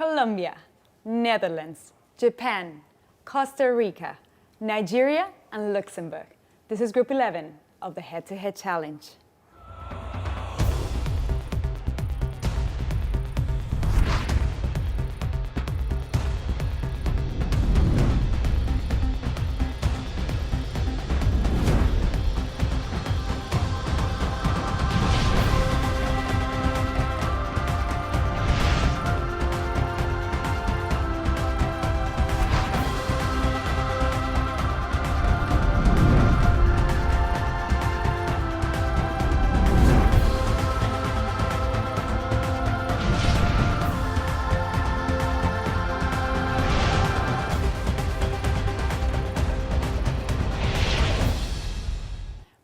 Colombia, Netherlands, Japan, Costa Rica, Nigeria, and Luxembourg. This is Group 11 of the Head to Head Challenge.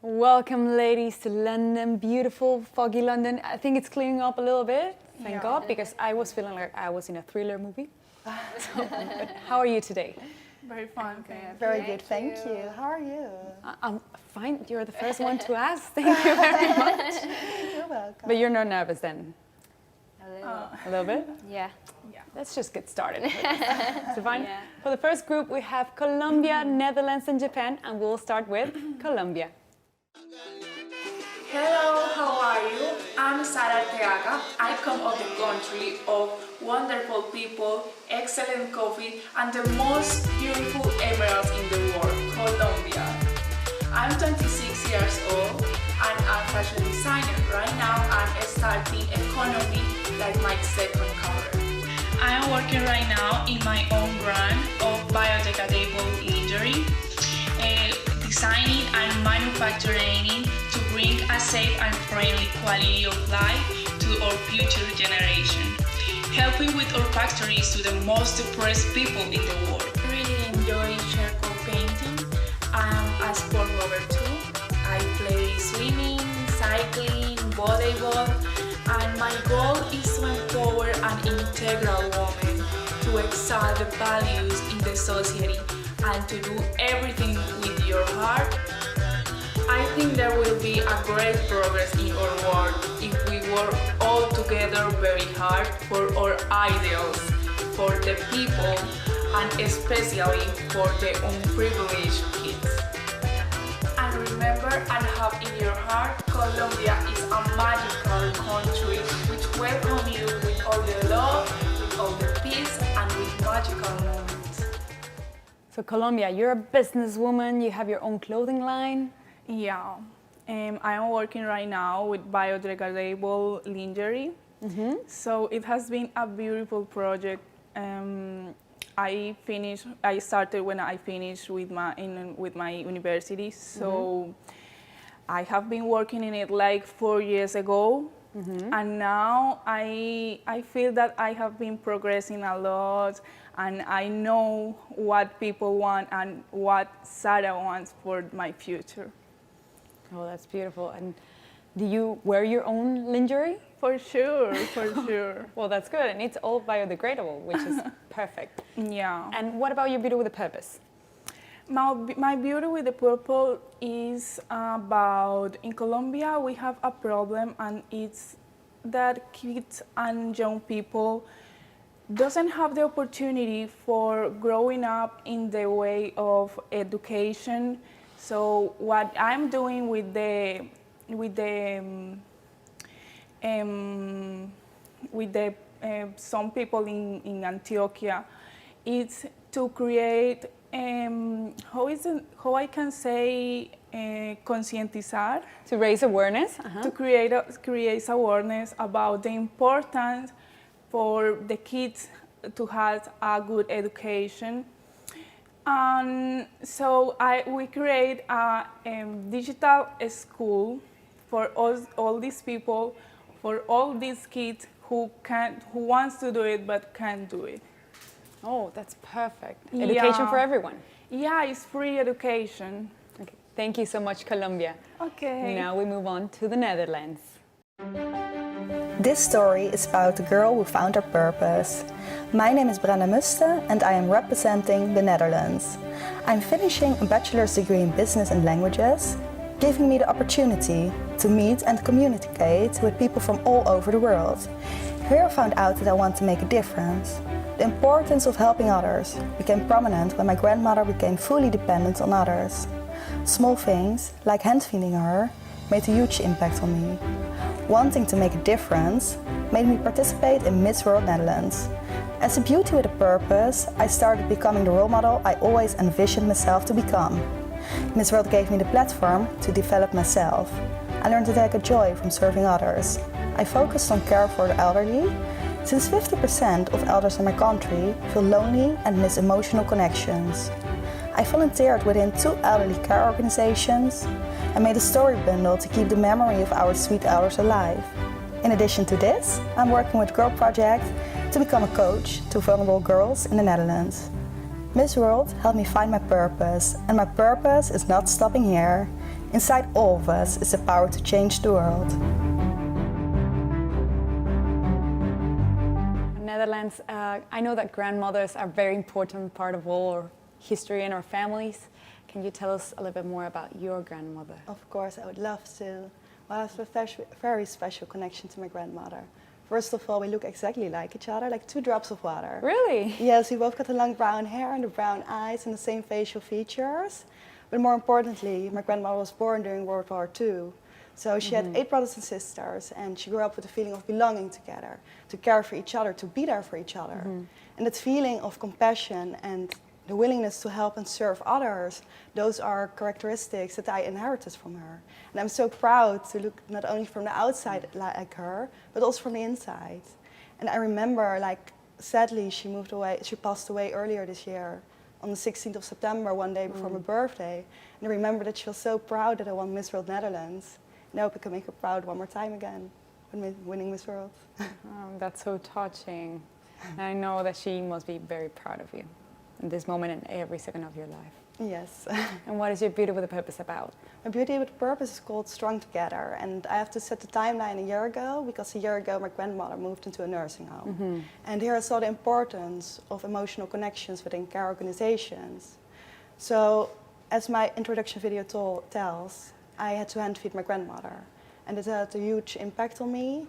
Welcome, ladies, to London, beautiful, foggy London. I think it's clearing up a little bit, thank God, because I was feeling like I was in a thriller movie. But how are you today? Very fun. Very good, thank you. How are you? I'm fine. You're the first one to ask. Thank you very much. You're welcome. But you're not nervous then? A A little bit? Yeah. Let's just get started. So fine. Yeah. For the first group, we have Colombia, Netherlands, and Japan, and we'll start with Colombia. Hello, how are you? I'm Sara Arteaga. I come of the country of wonderful people, excellent coffee, and the most beautiful emeralds in the world, Colombia. I'm 26 years old and I'm a fashion designer. Right now I'm starting economy like my second career. I am working right now in my own brand of biodegradable lingerie, designing and manufacturing to bring a safe and friendly quality of life to our future generation, helping with our factories to the most depressed people in the world. I really enjoy charcoal painting. I'm a sport lover too. I play swimming, cycling, volleyball, and my goal is to empower an integral woman to excel the values in the society and to do everything with your heart. I think there will be a great progress in our world if we work all together very hard for our ideals, for the people, and especially for the unprivileged kids. And remember and have in your heart, Colombia is a magical country which welcomes you with all the love, with all the peace, and with magical moments. So Colombia, you're a businesswoman, you have your own clothing line. Yeah, I am working right now with biodegradable lingerie. So it has been a beautiful project. I started when I finished with my university. So I have been working in it like 4 years ago. And now I feel that I have been progressing a lot, and I know what people want and what Sara wants for my future. Oh, that's beautiful. And do you wear your own lingerie? For sure, for sure. Well, that's good. And it's all biodegradable, which is perfect. Yeah. And what about your beauty with a purpose? My beauty with the purple is about, in Colombia we have a problem, and it's that kids and young people doesn't have the opportunity for growing up in the way of education. So what I'm doing with some people in Antioquia is to create how I can say concientizar, To raise awareness? to create awareness about the importance for the kids to have a good education. And so we create a digital school for all these people, for all these kids who wants to do it but can't do it. Oh, that's perfect. Education for everyone. Yeah, it's free education. Okay. Thank you so much, Colombia. Okay. Now we move on to the Netherlands. This story is about a girl who found her purpose. My name is Brenda Muste and I am representing the Netherlands. I'm finishing a bachelor's degree in business and languages, giving me the opportunity to meet and communicate with people from all over the world. Here I found out that I want to make a difference. The importance of helping others became prominent when my grandmother became fully dependent on others. Small things, like hand-feeding her, made a huge impact on me. Wanting to make a difference made me participate in Miss World Netherlands. As a beauty with a purpose, I started becoming the role model I always envisioned myself to become. Miss World gave me the platform to develop myself. I learned to take a joy from serving others. I focused on care for the elderly, since 50% of elders in my country feel lonely and miss emotional connections. I volunteered within 2 elderly care organizations and made a story bundle to keep the memory of our sweet elders alive. In addition to this, I'm working with Girl Project to become a coach to vulnerable girls in the Netherlands. Miss World helped me find my purpose, and my purpose is not stopping here. Inside all of us is the power to change the world. Netherlands, I know that grandmothers are a very important part of all our history and our families. Can you tell us a little bit more about your grandmother? Of course, I would love to. Well, I have a very special connection to my grandmother. First of all, we look exactly like each other, like 2 drops of water. Really? Yes, we both got the long brown hair and the brown eyes and the same facial features. But more importantly, my grandmother was born during World War II. So she had 8 brothers and sisters, and she grew up with the feeling of belonging together, to care for each other, to be there for each other. And that feeling of compassion and the willingness to help and serve others, those are characteristics that I inherited from her. And I'm so proud to look not only from the outside like her, but also from the inside. And I remember, like, sadly, she passed away earlier this year, on the 16th of September, one day before my birthday. And I remember that she was so proud that I won Miss World Netherlands. And I hope I can make her proud one more time again when winning Miss World. That's so touching. And I know that she must be very proud of you in this moment and every second of your life. Yes. And what is your Beauty with a Purpose about? My Beauty with a Purpose is called Strong Together. And I have to set the timeline a year ago, because a year ago my grandmother moved into a nursing home. And here I saw the importance of emotional connections within care organizations. So, as my introduction video tells, I had to hand feed my grandmother. And it had a huge impact on me.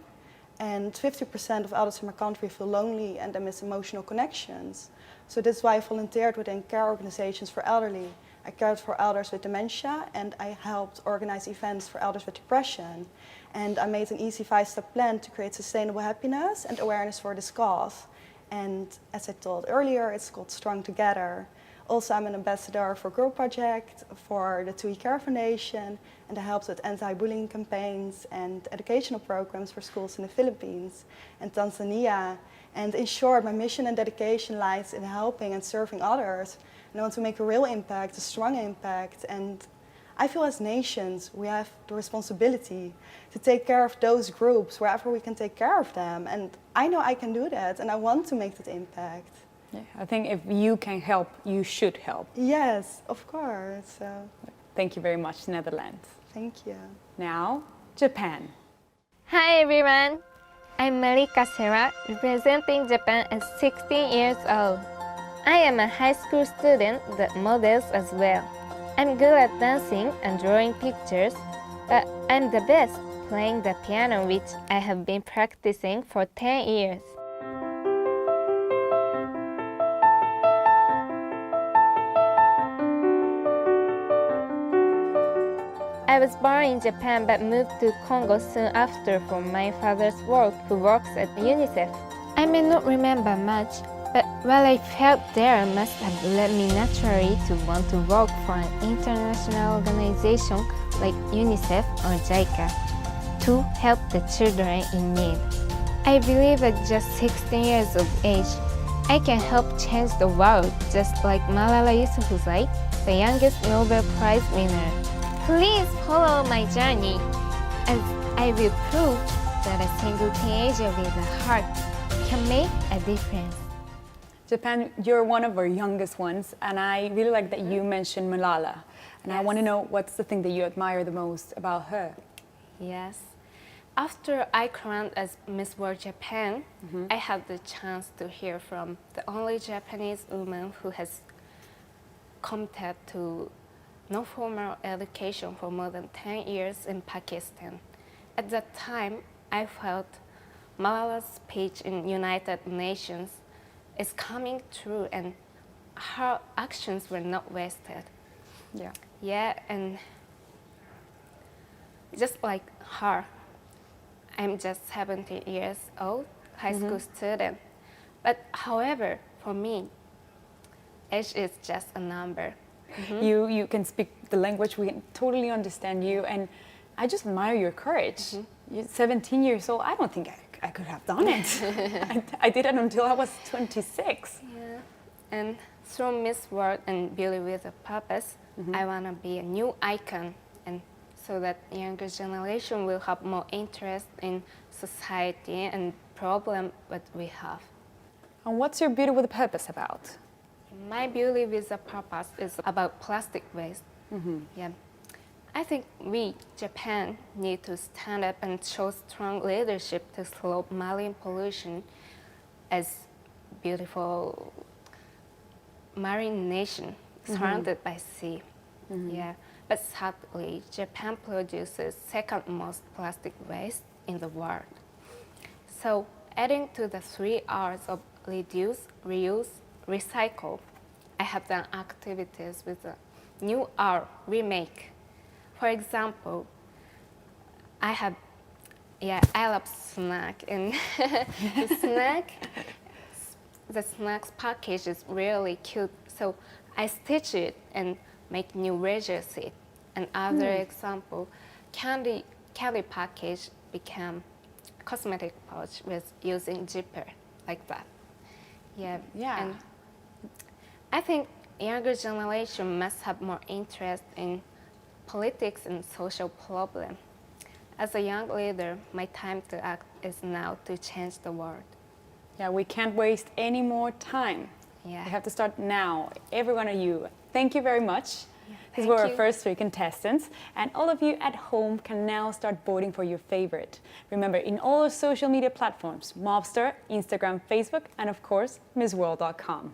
And 50% of adults in my country feel lonely and they miss emotional connections. So that's why I volunteered within care organizations for elderly. I cared for elders with dementia, and I helped organize events for elders with depression. And I made an easy 5-step plan to create sustainable happiness and awareness for this cause. And as I told earlier, it's called Strong Together. Also, I'm an ambassador for Girl Project, for the TUI Care Foundation, and I helped with anti-bullying campaigns and educational programs for schools in the Philippines and Tanzania. And in short, my mission and dedication lies in helping and serving others. And I want to make a real impact, a strong impact. And I feel as nations, we have the responsibility to take care of those groups wherever we can take care of them. And I know I can do that, and I want to make that impact. Yeah, I think if you can help, you should help. Yes, of course. Thank you very much, Netherlands. Thank you. Now, Japan. Hi everyone, I'm Marika Serra, representing Japan at 16 years old. I am a high school student that models as well. I'm good at dancing and drawing pictures, but I'm the best playing the piano, which I have been practicing for 10 years. I was born in Japan but moved to Congo soon after for my father's work, who works at UNICEF. I may not remember much, but what I felt there must have led me naturally to want to work for an international organization like UNICEF or JICA to help the children in need. I believe at just 16 years of age, I can help change the world just like Malala Yousafzai, the youngest Nobel Prize winner. Please follow my journey, as I will prove that a single teenager with a heart can make a difference. Japan, you're one of our youngest ones, and I really like that you mentioned Malala. And I want to know, what's the thing that you admire the most about her? Yes. After I crowned as Miss World Japan, I had the chance to hear from the only Japanese woman who has committed to no formal education for more than 10 years in Pakistan. At that time, I felt Malala's speech in United Nations is coming true, and her actions were not wasted. Yeah. Yeah, and just like her, I'm just 17 years old, high school student. But however, for me, age is just a number. You can speak the language, we can totally understand you, and I just admire your courage. You're 17 years old, I don't think I could have done it. I did it until I was 26. Yeah. And through Miss World and Beauty with a Purpose, I want to be a new icon, and so that younger generation will have more interest in society and problem that we have. And what's your Beauty with a Purpose about? My Beauty with a Purpose is about plastic waste. Yeah. I think we, Japan, need to stand up and show strong leadership to slow marine pollution as beautiful marine nation surrounded by sea. Yeah. But sadly, Japan produces second most plastic waste in the world. So adding to the 3 R's of reduce, reuse, recycle, I have done activities with a new R, remake. For example, I love snack, and the snacks package is really cute. So I stitch it and make new razor set. Another example, candy package became cosmetic pouch with using zipper like that. Yeah. And I think younger generation must have more interest in politics and social problems. As a young leader, my time to act is now to change the world. Yeah, we can't waste any more time. Yeah. We have to start now. Every one of you, thank you very much. These thank were our you. first 3 contestants, and all of you at home can now start voting for your favorite. Remember, in all our social media platforms, Mobster, Instagram, Facebook, and of course, MissWorld.com.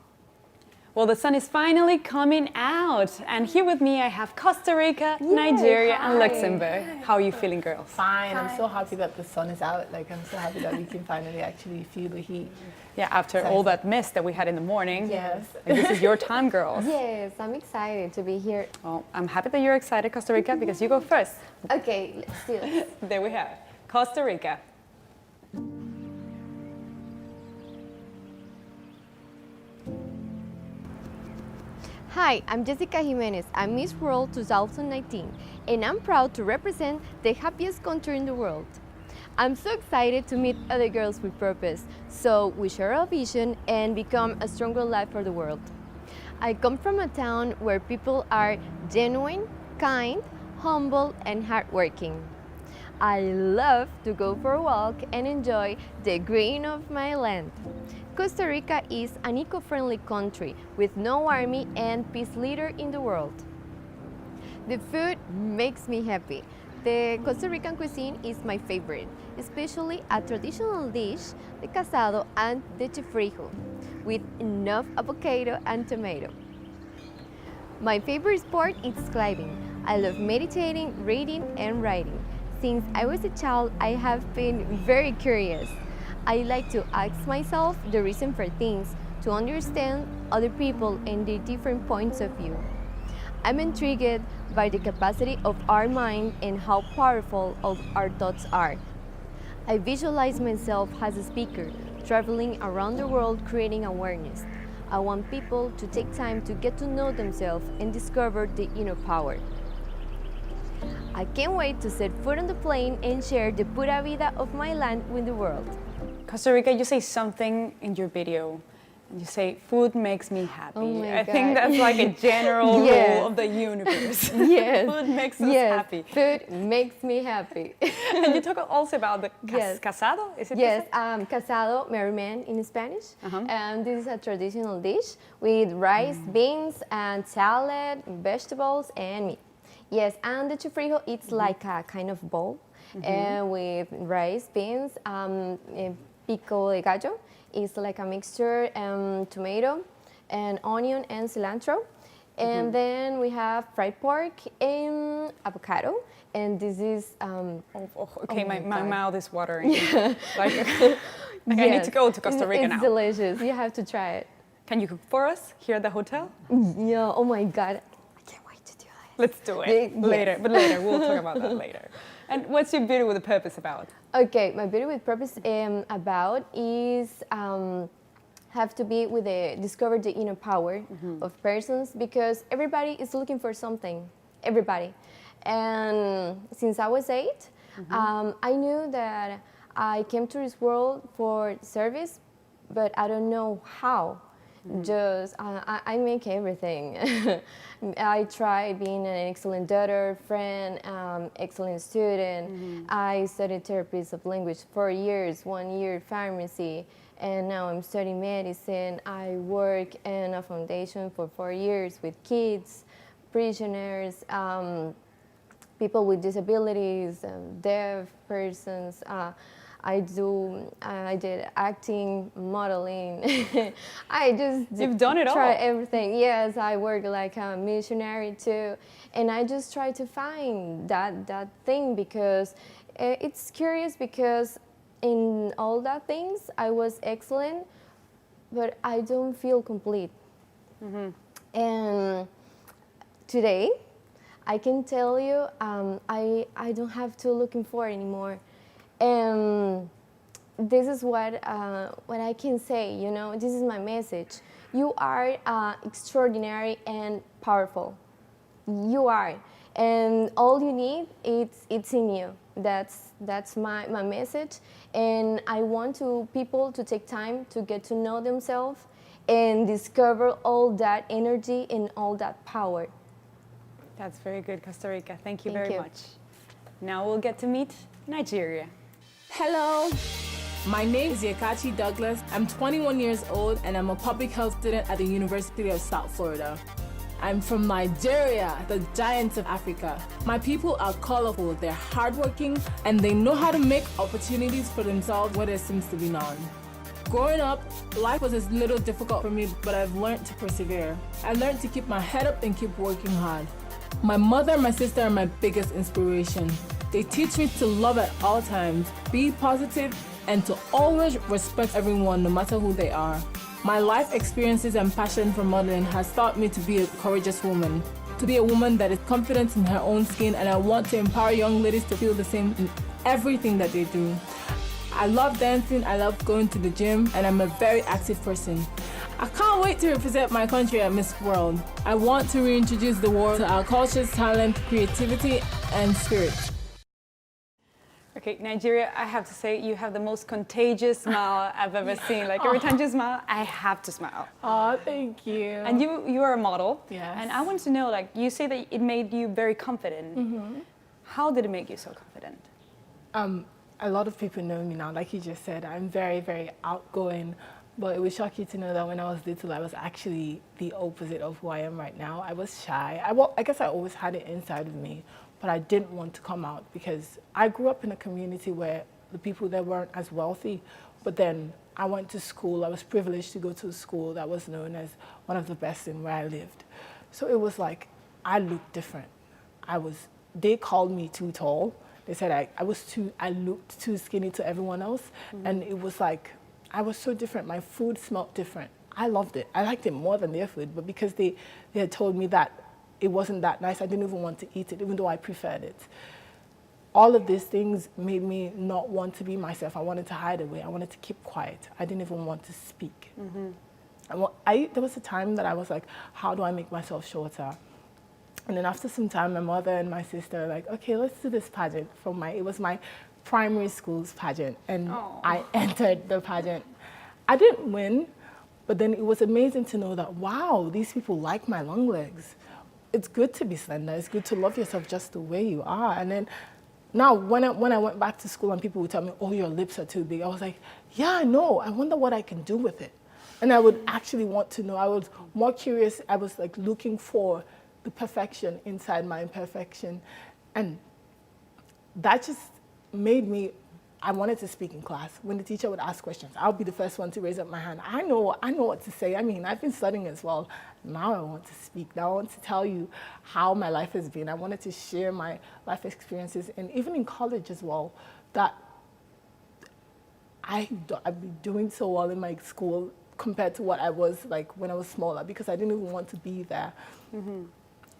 Well, the sun is finally coming out, and here with me I have Costa Rica, Nigeria, and Luxembourg. How are you feeling, girls? Fine. I'm so happy that the sun is out. Like, I'm so happy that we can finally actually feel the heat. Yeah, after all that mist that we had in the morning. Yes. Like, this is your time, girls. Yes, I'm excited to be here. Well, I'm happy that you're excited, Costa Rica, because you go first. Okay, let's do this. There we have it. Costa Rica. Hi, I'm Jessica Jimenez. I'm Miss World 2019, and I'm proud to represent the happiest country in the world. I'm so excited to meet other girls with purpose, so we share our vision and become a stronger life for the world. I come from a town where people are genuine, kind, humble, and hardworking. I love to go for a walk and enjoy the green of my land. Costa Rica is an eco-friendly country with no army and peace leader in the world. The food makes me happy. The Costa Rican cuisine is my favorite, especially a traditional dish, the casado and the chifrijo, with enough avocado and tomato. My favorite sport is climbing. I love meditating, reading, and writing. Since I was a child, I have been very curious. I like to ask myself the reason for things, to understand other people and their different points of view. I'm intrigued by the capacity of our mind and how powerful our thoughts are. I visualize myself as a speaker, traveling around the world creating awareness. I want people to take time to get to know themselves and discover the inner power. I can't wait to set foot on the plane and share the pura vida of my land with the world. Costa Rica, you say something in your video, and you say, food makes me happy. Oh my I think God. that's like a general Yes. rule of the universe. Yes. Food makes us Yes, happy. food makes me happy. And you talk also about the Yes. casado, is it? Yes, casado, merry man in Spanish. And this is a traditional dish with rice, beans, and salad, vegetables, and meat. Yes, and the chifrijo, it's like a kind of bowl with rice, beans, pico de gallo. It's like a mixture, tomato, and onion and cilantro. And then we have fried pork and avocado and this is Okay, my my God. mouth is watering. Like, I need to go to Costa Rica it's now. delicious. You have to try it. Can you cook for us here at the hotel? Yeah. Oh my God. I can't wait to do it. Let's do it Yes. later. But later, we'll talk about that later. And what's your Beauty with a Purpose about? Okay, my Beauty with Purpose about is have to be with the discover the inner power of persons, because everybody is looking for something. Everybody, and since I was 8, I knew that I came to this world for service, but I don't know how. Just I make everything. I try being an excellent daughter, friend, excellent student. I studied therapies of language for years, 1 year pharmacy, and now I'm studying medicine. I work in a foundation for 4 years with kids, prisoners, people with disabilities, deaf persons. I did acting, modeling. I just You've done it try all. everything. Yes, I work like a missionary too, and I just try to find that thing, because it's curious, because in all that things I was excellent, but I don't feel complete. And today, I can tell you, I don't have to looking for anymore. And this is what I can say, you know, this is my message. You are extraordinary and powerful. You are. And all you need, it's in you. That's my message. And I want people to take time to get to know themselves and discover all that energy and all that power. That's very good, Costa Rica. Thank you Thank very you. much. Now we'll get to meet Nigeria. Hello, my name is Yekachi Douglas. I'm 21 years old and I'm a public health student at the University of South Florida. I'm from Nigeria, the giants of Africa. My people are colorful, they're hardworking, and they know how to make opportunities for themselves where there seems to be none. Growing up, life was a little difficult for me, but I've learned to persevere. I learned to keep my head up and keep working hard. My mother and my sister are my biggest inspiration. They teach me to love at all times, be positive, and to always respect everyone, no matter who they are. My life experiences and passion for modeling has taught me to be a courageous woman, to be a woman that is confident in her own skin, and I want to empower young ladies to feel the same in everything that they do. I love dancing, I love going to the gym, and I'm a very active person. I can't wait to represent my country at Miss World. I want to reintroduce the world to our cultures, talent, creativity, and spirit. Okay, Nigeria, I have to say, you have the most contagious smile I've ever seen. Like every time you smile, I have to smile. Oh, thank you. And you are a model. Yes. And I want to know, like, you say that it made you very confident. How did it make you so confident? A lot of people know me now, like you just said. I'm very, very outgoing, but it would shock you to know that when I was little, I was actually the opposite of who I am right now. I was shy. I guess I always had it inside of me, but I didn't want to come out because I grew up in a community where the people there weren't as wealthy, but then I went to school. I was privileged to go to a school that was known as one of the best in where I lived. So it was like, I looked different. They called me too tall. They said I looked too skinny to everyone else. And it was like, I was so different. My food smelled different. I loved it. I liked it more than their food, but because they had told me that it wasn't that nice, I didn't even want to eat it, even though I preferred it. All of these things made me not want to be myself. I wanted to hide away. I wanted to keep quiet. I didn't even want to speak. And there was a time that I was like, how do I make myself shorter? And then after some time, my mother and my sister were like, okay, let's do this pageant. It was my primary school's pageant, and I entered the pageant. I didn't win, but then it was amazing to know that, wow, these people like my long legs. It's good to be slender. It's good to love yourself just the way you are. And then now when I went back to school and people would tell me, oh, your lips are too big, I was like, yeah, I know. I wonder what I can do with it. And I would actually want to know. I was more curious. I was like looking for the perfection inside my imperfection. And that just made me I wanted to speak in class. When the teacher would ask questions, I'll be the first one to raise up my hand. I know what to say. I mean, I've been studying as well. Now I want to speak. Now I want to tell you how my life has been. I wanted to share my life experiences, and even in college as well, that I've been doing so well in my school compared to what I was like when I was smaller, because I didn't even want to be there.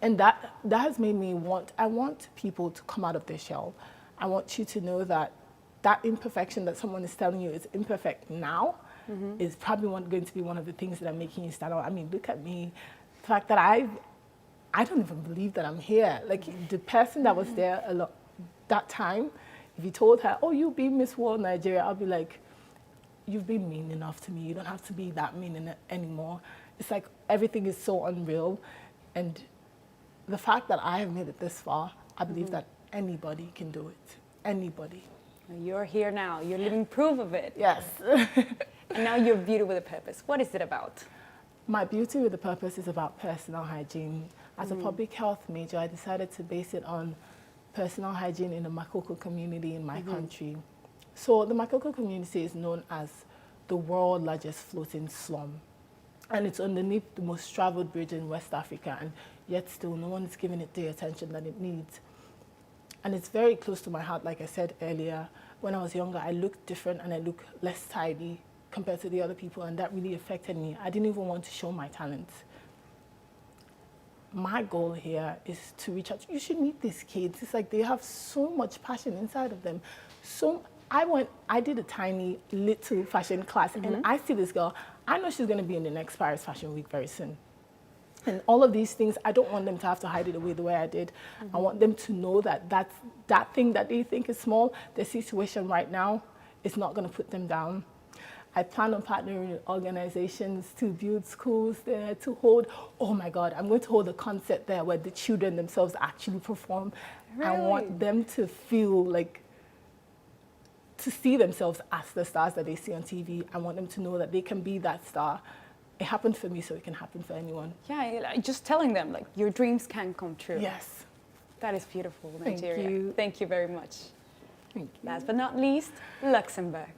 And that has made me I want people to come out of their shell. I want you to know that imperfection that someone is telling you is imperfect now is probably going to be one of the things that are making you stand out. I mean, look at me. The fact that I don't even believe that I'm here. Like, the person that was there that time, if you told her, oh, you'll be Miss World Nigeria, I'll be like, you've been mean enough to me. You don't have to be that mean anymore. It's like everything is so unreal. And the fact that I have made it this far, I believe that anybody can do it. Anybody. You're here now. You're living proof of it. Yes. And now you're Beauty with a Purpose. What is it about? My Beauty with a Purpose is about personal hygiene. As a public health major, I decided to base it on personal hygiene in the Makoko community in my country. So the Makoko community is known as the world's largest floating slum. And it's underneath the most traveled bridge in West Africa, and yet still no one is giving it the attention that it needs. And it's very close to my heart. Like I said earlier, when I was younger, I looked different and I looked less tidy compared to the other people, and that really affected me. I didn't even want to show my talents. My goal here is to reach out. You should meet these kids. It's like they have so much passion inside of them. So I did a tiny little fashion class, and I see this girl. I know she's going to be in the next Paris Fashion Week very soon. And all of these things, I don't want them to have to hide it away the way I did. I want them to know that that thing that they think is small, their situation right now, is not going to put them down. I plan on partnering with organizations to build schools there, to hold, oh my God, I'm going to hold a concert there where the children themselves actually perform. Really? I want them to feel like, to see themselves as the stars that they see on TV. I want them to know that they can be that star. It happened for me, so it can happen for anyone. Yeah, like just telling them, like, your dreams can come true. Yes. That is beautiful, Thank Nigeria. you. Thank you very much. Thank you. Last but not least, Luxembourg.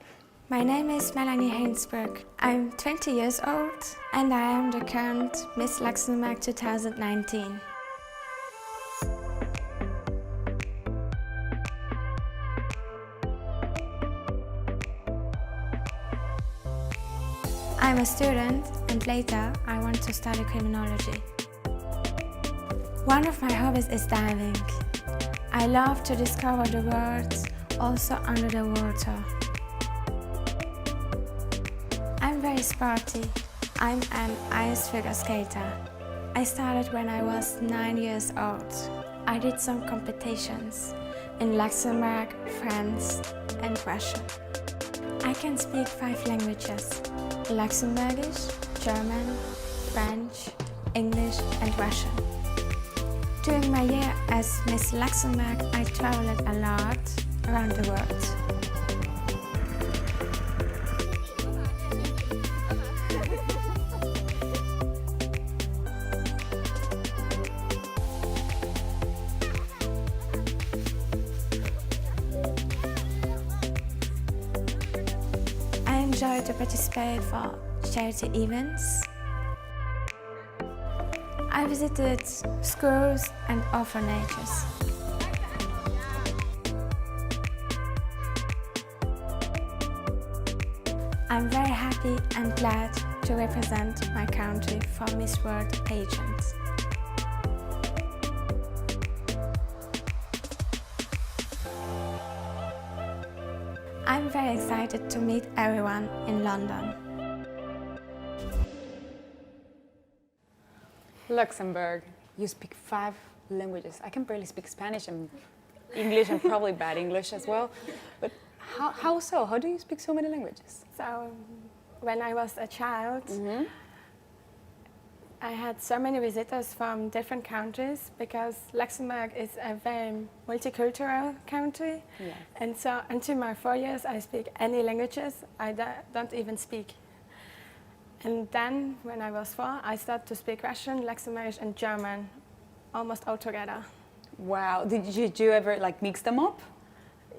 My name is Melanie Heinsberg. I'm 20 years old and I am the current Miss Luxembourg 2019. I'm a student and later I want to study criminology. One of my hobbies is diving. I love to discover the world, also under the water. I'm very sporty. I'm an ice figure skater. I started when I was 9 years old. I did some competitions in Luxembourg, France and Russia. I can speak 5 languages: Luxembourgish, German, French, English and Russian. During my year as Miss Luxembourg, I traveled a lot around the world. I enjoy to participate for charity events. I visited schools and orphanages. I'm very happy and glad to represent my country for Miss World pageant. I'm very excited to meet everyone in London. Luxembourg, you speak 5 languages. I can barely speak Spanish and English and probably bad English as well. But how so? How do you speak so many languages? So, when I was a child, I had so many visitors from different countries because Luxembourg is a very multicultural country. Yeah. And so until my 4 years, I speak any languages. I don't even speak. And then when I was 4, I started to speak Russian, Luxembourgish and German, almost all together. Wow, did you ever like mix them up?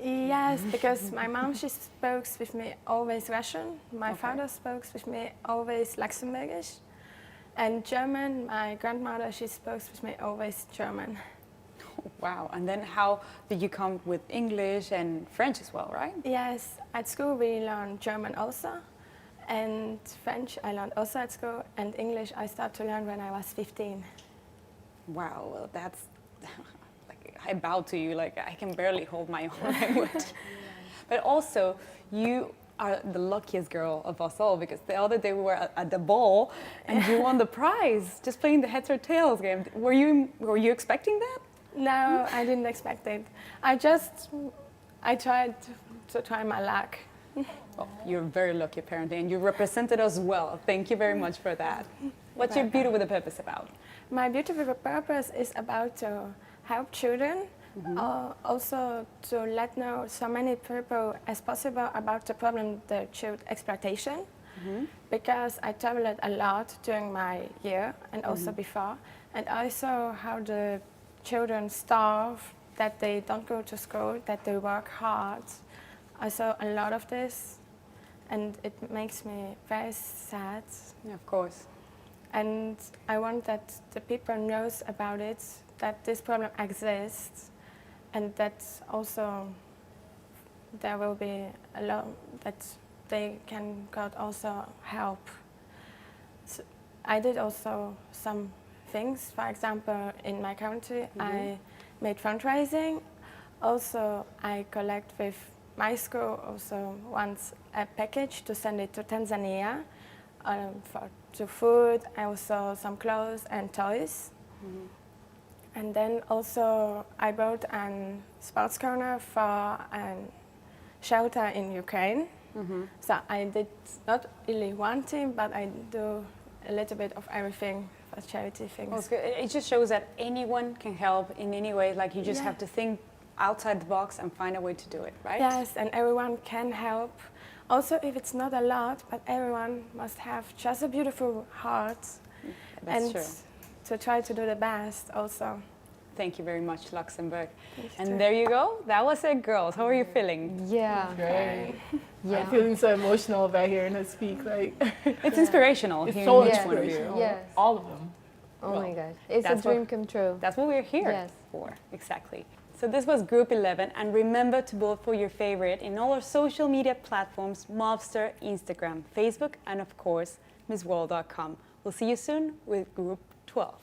Yes, because my mom, she spoke with me always Russian. My father spoke with me always Luxembourgish. And German, my grandmother, she spoke with me always German. Wow, and then how did you come with English and French as well, right? Yes, at school we learned German also. And French I learned also at school. And English I started to learn when I was 15. Wow, well, that's, like, I bow to you, like, I can barely hold my own language. But also, you are the luckiest girl of us all, because the other day we were at the ball and you won the prize just playing the heads or tails game. Were you expecting that? No, I didn't expect it. I tried to try my luck. Well, you're very lucky apparently, and you represented us well. Thank you very much for that. What's your Beauty with a Purpose about? My Beauty with a Purpose is about to help children, also to let know so many people as possible about the problem, the child exploitation, because I traveled a lot during my year and also before, and I saw how the children starve, that they don't go to school, that they work hard. I saw a lot of this, and it makes me very sad. Yeah, of course. And I want that the people knows about it, that this problem exists, and that also there will be a lot that they can get also help. So I did also some things. For example, in my country, I made fundraising. Also, I collect with my school also once a package to send it to Tanzania to food, also some clothes and toys. And then also I bought a sports corner for a shelter in Ukraine. So I did not really one team, but I do a little bit of everything for charity things. Well, it's good. It just shows that anyone can help in any way. Like, you just have to think outside the box and find a way to do it, right? Yes, and everyone can help. Also, if it's not a lot, but everyone must have just a beautiful heart. That's true. To try to do the best also. Thank you very much, Luxembourg. Thank you And there you go. That was it, girls. How are you feeling? Yeah. Great. Yeah. I'm feeling so emotional by hearing her speak. Like, It's inspirational it's hearing so each one of you. inspirational. Yes. All of them. Oh Well, my God. It's a that's what- dream come true. That's what we're here Yes. for, exactly. So this was Group 11, and remember to vote for your favorite in all our social media platforms, Mobster, Instagram, Facebook, and of course, MissWorld.com. We'll see you soon with Group 12.